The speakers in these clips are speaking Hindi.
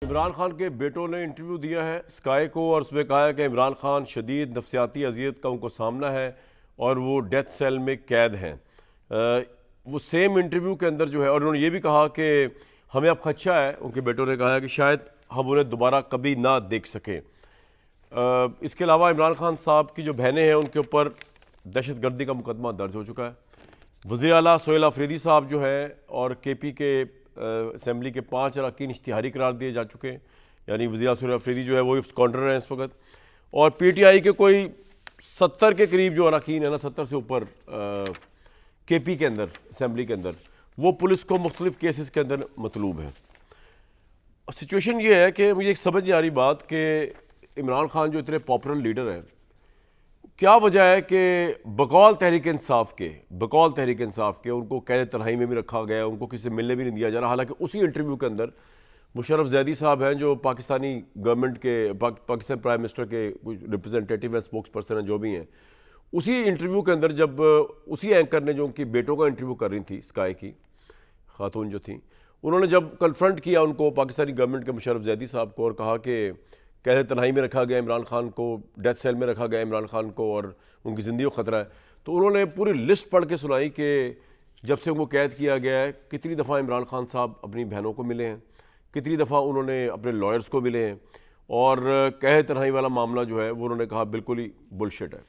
इमरान खान के बेटों ने इंटरव्यू दिया है स्काई को और उसमें कहा है कि इमरान खान शदीद नफसियाती अजियत का उनको सामना है और वो डेथ सेल में कैद हैं। वो सेम इंटरव्यू के अंदर जो है, और उन्होंने ये भी कहा कि हमें अब खदशा है, उनके बेटों ने कहा है कि शायद हम उन्हें दोबारा कभी ना देख सकें। इसके अलावा इमरान खान साहब की जो बहनें हैं उनके ऊपर दहशत गर्दी का मुकदमा दर्ज हो चुका है। वज़ीर आला सोहेल अफरीदी साहब जो है और KP के असम्बली के 5 अरकान इश्तिहारी करार दिए जा चुके हैं, यानी वज़ीर सोहेल अफरीदी जो है वो स्कॉन्डर हैं इस वक्त, और PTI के कोई 70 के करीब जो अरकान है ना, 70 से ऊपर KP के अंदर असम्बली के अंदर, वो पुलिस को मुख्तलिफ केसेस के अंदर मतलूब है। सिचुएशन ये है कि मुझे एक समझ नहीं आ रही बात कि इमरान खान जो इतने पॉपुलर लीडर हैं, क्या वजह है कि बकौल तहरीक इंसाफ के उनको कैद तन्हाई में भी रखा गया, उनको किसी से मिलने भी नहीं दिया जा रहा। हालांकि उसी इंटरव्यू के अंदर मुशर्रफ ज़ैदी साहब हैं जो पाकिस्तानी गवर्नमेंट के पाकिस्तान प्राइम मिनिस्टर के कुछ रिप्रेजेंटेटिव हैं, स्पोक्स पर्सन हैं, जो भी हैं, उसी इंटरव्यू के अंदर जब उसी एंकर ने जो उनकी बेटों का इंटरव्यू कर रही थी, स्काई की खातून जो थी, उन्होंने जब कन्फ्रंट किया उनको पाकिस्तानी गवर्नमेंट के मुशर्रफ ज़ैदी साहब को और कहा कि कैद तन्हाई में रखा गया इमरान खान को, डेथ सेल में रखा गया इमरान खान को और उनकी ज़िंदगी को ख़तरा है, तो उन्होंने पूरी लिस्ट पढ़ के सुनाई कि जब से उनको कैद किया गया है कितनी दफ़ा इमरान खान साहब अपनी बहनों को मिले हैं, कितनी दफ़ा उन्होंने अपने लॉयर्स को मिले हैं, और कैद तन्हाई वाला मामला जो है वो उन्होंने कहा बिल्कुल ही बुलशिट है।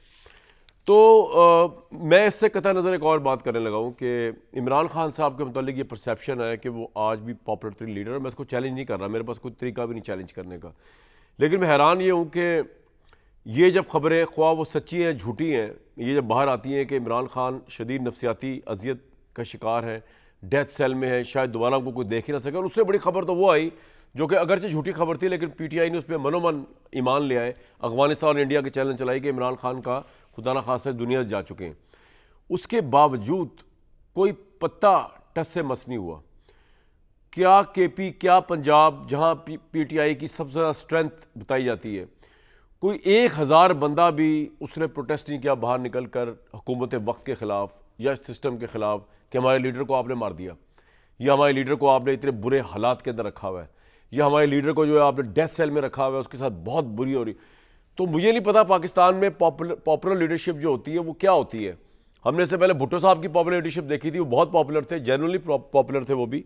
तो मैं इससे कतई नज़र एक और बात करने लगा हूँ कि इमरान खान साहब के मुतालिक ये परसेप्शन है कि वो आज भी पॉपुलर तरीन लीडर है। मैं इसको चैलेंज नहीं कर रहा, मेरे पास कोई तरीका भी नहीं चैलेंज करने का, लेकिन मैं हैरान ये हूँ कि ये जब खबरें ख्वाह वो सच्ची हैं झूठी हैं, ये जब बाहर आती हैं कि इमरान खान शदीद नफसियाती अजियत का शिकार है, डेथ सेल में है, शायद दोबारा उनको कोई देख ही ना सके, और उससे बड़ी खबर तो वो आई जो कि अगरचे झूठी खबर थी लेकिन PTI ने उस पर मनोमन ईमान ले आए, अफगानिस्तान और इंडिया के चैनल चलाई कि इमरान खान का खुदा ना खासा दुनिया से जा चुके हैं। उसके बावजूद कोई पत्ता टस से मस नहीं हुआ। क्या KP, क्या पंजाब, जहाँ PTI की सबसे ज़्यादा स्ट्रेंथ बताई जाती है, कोई 1000 बंदा भी उसने प्रोटेस्ट नहीं किया बाहर निकल कर हुकूमत वक्त के ख़िलाफ़ या इस सिस्टम के ख़िलाफ़ कि हमारे लीडर को आपने मार दिया, या हमारे लीडर को आपने इतने बुरे हालात के अंदर रखा हुआ है, या हमारे लीडर को जो है आपने डेथ सेल में रखा हुआ है, उसके साथ बहुत बुरी हो रही। तो मुझे नहीं पता पाकिस्तान में पॉपुलर लीडरशिप जो होती है वो क्या होती है। हमने इससे पहले भुट्टो साहब की पॉपुलर लीडरशिप देखी थी, वो बहुत पॉपुलर थे, जेन्युइनली पॉपुलर थे वो भी,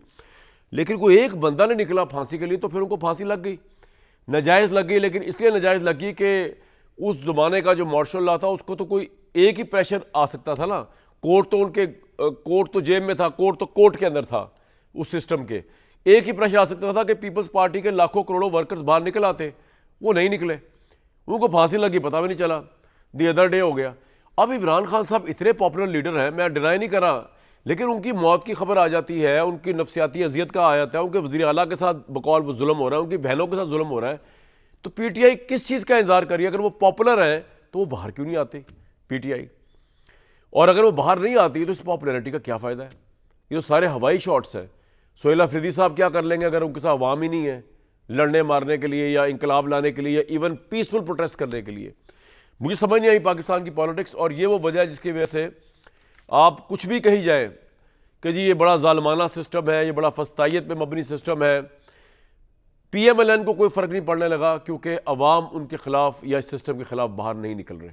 लेकिन कोई एक बंदा ने निकला फांसी के लिए तो फिर उनको फांसी लग गई, नजायज़ लग गई। लेकिन इसलिए नजायज़ लग गई कि उस ज़माने का जो मार्शल लॉ था उसको तो कोई एक ही प्रेशर आ सकता था ना, कोर्ट तो जेब में था, कोर्ट के अंदर था, उस सिस्टम के एक ही प्रेशर आ सकता था कि पीपल्स पार्टी के लाखों करोड़ों वर्कर्स बाहर निकल आते, वो नहीं निकले, उनको फांसी लगी, पता भी नहीं चला, दी अदर डे हो गया। अब इमरान खान साहब इतने पॉपुलर लीडर हैं, मैं डिनाई नहीं कर रहा, लेकिन उनकी मौत की खबर आ जाती है, उनकी नफसियाती अजियत का आ जाता है, उनके वज़ीर आला के साथ बकौल वो जुल्म हो रहा है, उनकी बहनों के साथ जुल्म हो रहा है, तो PTI किस चीज़ का इंतजार करिए। अगर वो पॉपुलर है तो वो बाहर क्यों नहीं आते PTI, और अगर वो बाहर नहीं आती तो इस पॉपुलैरिटी का क्या फ़ायदा है। ये तो सारे हवाई शॉट्स हैं। सोहेल अफरीदी साहब क्या कर लेंगे अगर उनके साथ अवाम ही नहीं है लड़ने मारने के लिए या इंकलाब लाने के लिए या इवन पीसफुल प्रोटेस्ट करने के लिए। मुझे समझ नहीं आई पाकिस्तान की पॉलिटिक्स, और ये वो वजह है जिसकी वजह से आप कुछ भी कही जाए कि जी ये बड़ा जालमाना सिस्टम है, ये बड़ा फस्तायत पे मबनी सिस्टम है, PMLN को कोई फ़र्क नहीं पड़ने लगा क्योंकि अवाम उनके ख़िलाफ़ या इस सिस्टम के ख़िलाफ़ बाहर नहीं निकल रहे।